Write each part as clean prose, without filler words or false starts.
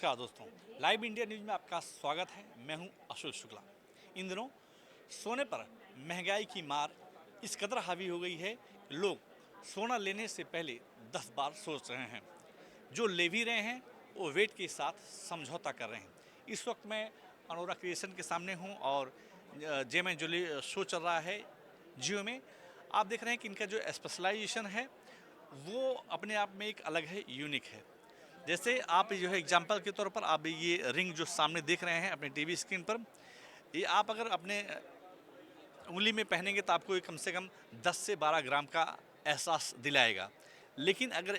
नमस्कार दोस्तों, live India news में आपका स्वागत है। मैं हूं अशोक शुक्ला। इन दिनों सोने पर महंगाई की मार इस कदर हावी हो गई है कि लोग सोना लेने से पहले 10 बार सोच रहे हैं। जो ले भी रहे हैं वो वेट के साथ समझौता कर रहे हैं। इस वक्त मैं अनोरा क्रिएशन के सामने हूं और जेम ज्वेलरी शो चल रहा है जियो में। आप देख रहे हैं कि इनका जो स्पेशलाइजेशन है वो अपने आप में एक अलग है, यूनिक है। जैसे आप जो है एग्जाम्पल के तौर पर आप ये रिंग जो सामने देख रहे हैं अपने टीवी स्क्रीन पर, ये आप अगर अपने उंगली में पहनेंगे तो आपको ये कम से कम 10 से 12 ग्राम का एहसास दिलाएगा। लेकिन अगर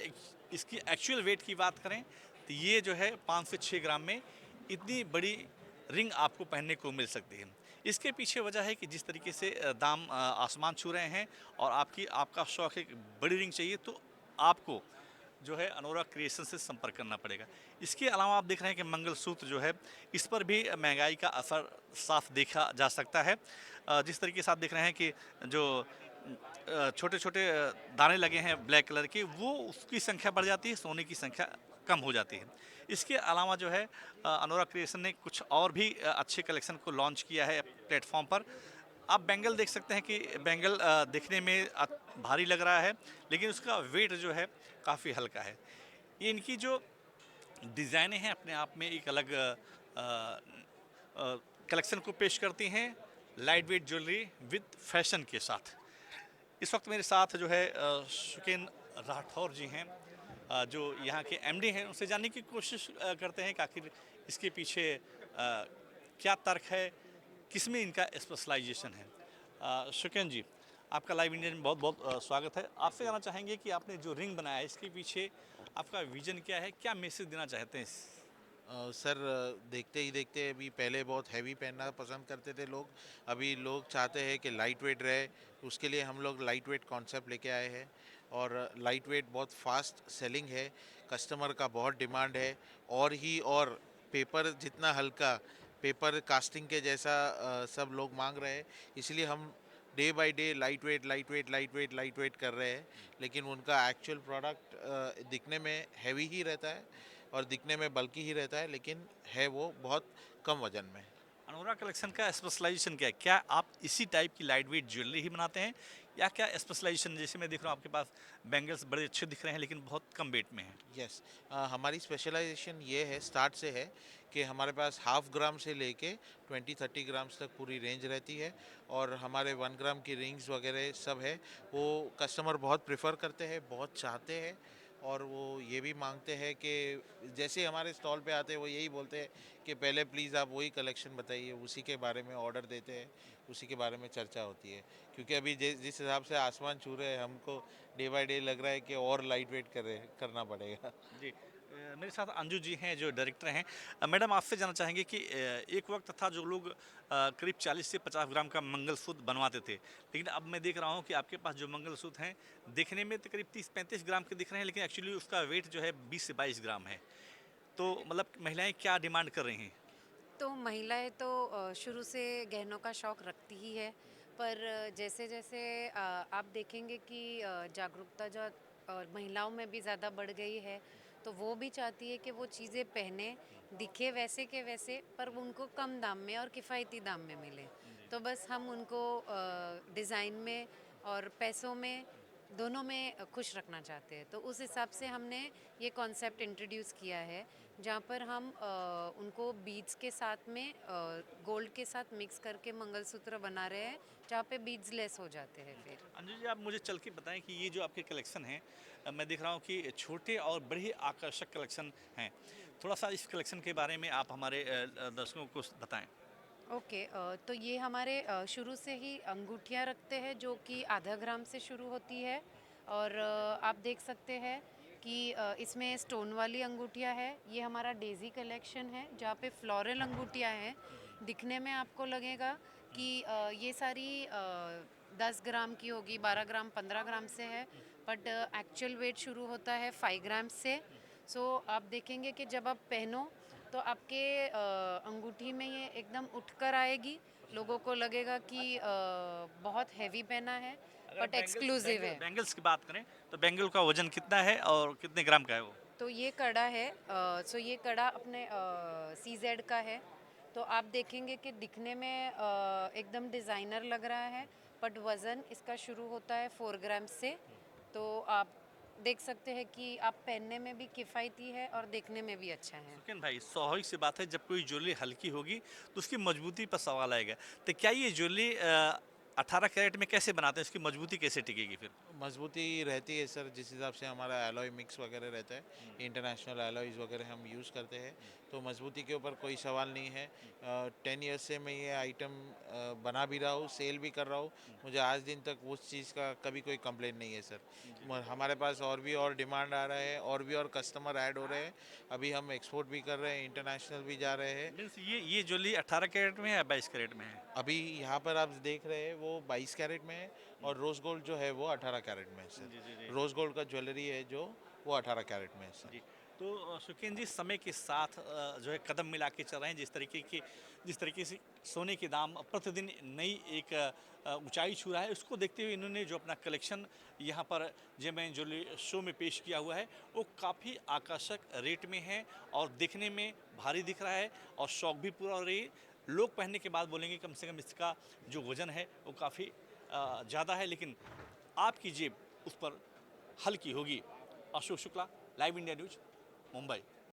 इसकी एक्चुअल वेट की बात करें तो ये जो है 5 से 6 ग्राम में इतनी बड़ी रिंग आपको पहनने को मिल सकती है। इसके पीछे वजह है कि जिस तरीके से दाम आसमान छू रहे हैं और आपका शौक है कि बड़ी रिंग चाहिए, तो आपको जो है अनोरा क्रिएशन से संपर्क करना पड़ेगा। इसके अलावा आप देख रहे हैं कि मंगलसूत्र जो है इस पर भी महंगाई का असर साफ देखा जा सकता है। जिस तरीके से आप देख रहे हैं कि जो छोटे छोटे दाने लगे हैं ब्लैक कलर के, वो उसकी संख्या बढ़ जाती है, सोने की संख्या कम हो जाती है। इसके अलावा जो है अनोरा क्रिएशन ने कुछ और भी अच्छे कलेक्शन को लॉन्च किया है प्लेटफॉर्म पर। आप बैंगल देख सकते हैं कि बैंगल दिखने में भारी लग रहा है, लेकिन उसका वेट जो है काफ़ी हल्का है। ये इनकी जो डिज़ाइनें हैं अपने आप में एक अलग कलेक्शन को पेश करती हैं, light weight jewellery with fashion के साथ। इस वक्त मेरे साथ जो है शुकेन राठौर जी हैं, जो यहाँ के एमडी हैं। उनसे जानने की कोशिश करते हैं कि आखिर इसके पीछे क्या तर्क है, किसमें इनका स्पेशलाइजेशन है। शुकेन जी, आपका लाइव इंडिया में बहुत बहुत स्वागत है। आपसे जानना चाहेंगे कि आपने जो रिंग बनाया है इसके पीछे आपका विजन क्या है, क्या मैसेज देना चाहते हैं सर, देखते ही देखते अभी पहले बहुत हैवी पहनना पसंद करते थे लोग। अभी लोग चाहते हैं कि लाइट वेट रहे। उसके लिए हम लोग लाइट वेट कॉन्सेप्ट लेके आए हैं। और लाइट वेट बहुत फास्ट सेलिंग है, कस्टमर का बहुत डिमांड है। और पेपर जितना हल्का, पेपर कास्टिंग के जैसा सब लोग मांग रहे हैं। इसलिए हम day by day light weight light weight light weight light weight कर रहे हैं। लेकिन उनका एक्चुअल प्रोडक्ट दिखने में हैवी ही रहता है और दिखने में बल्कि ही रहता है, लेकिन है वो बहुत कम वजन में। अनोरा कलेक्शन का स्पेशलाइजेशन क्या है? क्या आप इसी टाइप की लाइट वेट ज्वेलरी ही बनाते हैं या क्या स्पेशलाइजेशन, जैसे मैं देख रहा हूँ आपके पास बैंगल्स बड़े अच्छे दिख रहे हैं लेकिन बहुत कम वेट में हैं। यस, हमारी स्पेशलाइजेशन ये है, स्टार्ट से है कि हमारे पास हाफ ग्राम से लेके 20-30 ग्राम्स तक पूरी रेंज रहती है। और हमारे 1 ग्राम की रिंग्स वगैरह सब है। वो कस्टमर बहुत प्रेफर करते हैं, बहुत चाहते हैं। और वो ये भी मांगते हैं कि जैसे ही हमारे स्टॉल पे आते हैं वो यही बोलते हैं कि पहले प्लीज़ आप वही कलेक्शन बताइए। उसी के बारे में ऑर्डर देते हैं, उसी के बारे में चर्चा होती है। क्योंकि अभी जिस हिसाब से आसमान छू रहे हैं, हमको डे बाय डे लग रहा है कि और लाइट वेट करना पड़ेगा। जी, मेरे साथ अंजू जी हैं जो डायरेक्टर हैं। मैडम, आपसे जानना चाहेंगे कि एक वक्त था जो लोग करीब 40 से 50 ग्राम का मंगलसूत्र बनवाते थे, लेकिन अब मैं देख रहा हूँ कि आपके पास जो मंगलसूत्र हैं दिखने में तो करीब 30-35 ग्राम के दिख रहे हैं, लेकिन एक्चुअली उसका वेट जो है 20 से 22 ग्राम है। तो मतलब महिलाएं क्या डिमांड कर रही हैं? तो महिलाएं तो शुरू से गहनों का शौक रखती ही है। पर जैसे जैसे आप देखेंगे कि जागरूकता जो महिलाओं में भी ज़्यादा बढ़ गई है, तो वो भी चाहती है कि वो चीज़ें पहने, दिखे वैसे के वैसे, पर वो उनको कम दाम में और किफ़ायती दाम में मिले। तो बस हम उनको डिज़ाइन में और पैसों में, दोनों में खुश रखना चाहते हैं। तो उस हिसाब से हमने ये कॉन्सेप्ट इंट्रोड्यूस किया है, जहाँ पर हम उनको बीड्स के साथ में गोल्ड के साथ मिक्स करके मंगलसूत्र बना रहे हैं, जहाँ पे बीड्स लेस हो जाते हैं फिर। अंजू जी, आप मुझे चल के बताएं कि ये जो आपके कलेक्शन हैं, मैं देख रहा हूँ कि छोटे और बड़े ही आकर्षक कलेक्शन हैं। थोड़ा सा इस कलेक्शन के बारे में आप हमारे दर्शकों को बताएं। ओके, तो ये हमारे शुरू से ही अंगूठियाँ रखते हैं जो कि आधा ग्राम से शुरू होती है। और आप देख सकते हैं कि इसमें स्टोन वाली अंगूठियाँ है। ये हमारा डेज़ी कलेक्शन है जहाँ पे फ्लोरल अंगूठियाँ हैं। दिखने में आपको लगेगा कि ये सारी 10 ग्राम की होगी, 12 ग्राम 15 ग्राम से है, बट एक्चुअल वेट शुरू होता है 5 ग्राम से। सो आप देखेंगे कि जब आप पहनो तो आपके अंगूठी में ये एकदम उठकर आएगी। लोगों को लगेगा कि बहुत हैवी पहना है, अगर बट एक्सक्लूसिव है। बैंगल्स की बात करें तो बैंगल का वजन कितना है और कितने ग्राम का है वो? तो ये कड़ा है, सो ये कड़ा अपने CZ का है। तो आप देखेंगे कि दिखने में एकदम डिज़ाइनर लग रहा है, बट वज़न इसका शुरू होता है 4 ग्राम से। तो आप देख सकते हैं कि आप पहनने में भी किफ़ायती है और देखने में भी अच्छा है। सुकेन भाई, स्वाभाविक सी बात है, जब कोई ज्वेलरी हल्की होगी तो उसकी मजबूती पर सवाल आएगा। तो क्या ये ज्वेलरी 18 कैरेट में कैसे बनाते हैं, इसकी मजबूती कैसे टिकेगी फिर? मजबूती रहती है सर, जिस हिसाब से हमारा एलॉय मिक्स वगैरह रहता है, इंटरनेशनल एलॉयज़ वगैरह हम यूज़ करते हैं, तो मजबूती के ऊपर कोई सवाल नहीं है। 10 ईयर्स से मैं ये आइटम बना भी रहा हूँ, सेल भी कर रहा हूँ, मुझे आज दिन तक उस चीज़ का कभी कोई कंप्लेंट नहीं है सर। हमारे पास और डिमांड आ रहा है, और कस्टमर ऐड हो रहे हैं। अभी हम एक्सपोर्ट भी कर रहे हैं, इंटरनेशनल भी जा रहे हैं। मीन्स ये ज्वेलरी 18 कैरेट में है या 22 कैरेट में है? अभी यहाँ पर आप देख रहे हैं वो 22 कैरेट में है, और रोज़ गोल्ड जो है वो 18 कैरेट में है जी, जी, सर। जी। रोज़ गोल्ड का ज्वेलरी है जो, वो 18 कैरेट में है सर। जी। तो सुकेन जी, समय के साथ जो है कदम मिला के चल रहे हैं, जिस तरीके से सोने के दाम प्रतिदिन नई एक ऊंचाई छू रहा है, उसको देखते हुए इन्होंने जो अपना कलेक्शन यहाँ पर जेमैन ज्वेलरी शो में पेश किया हुआ है, वो काफ़ी आकर्षक रेट में है और देखने में भारी दिख रहा है और शौक भी पूरा हो रही है। लोग पहनने के बाद बोलेंगे कम से कम इसका जो वज़न है वो काफ़ी ज़्यादा है, लेकिन आपकी जेब उस पर हल्की होगी। Ashok Shukla, live India news, Mumbai.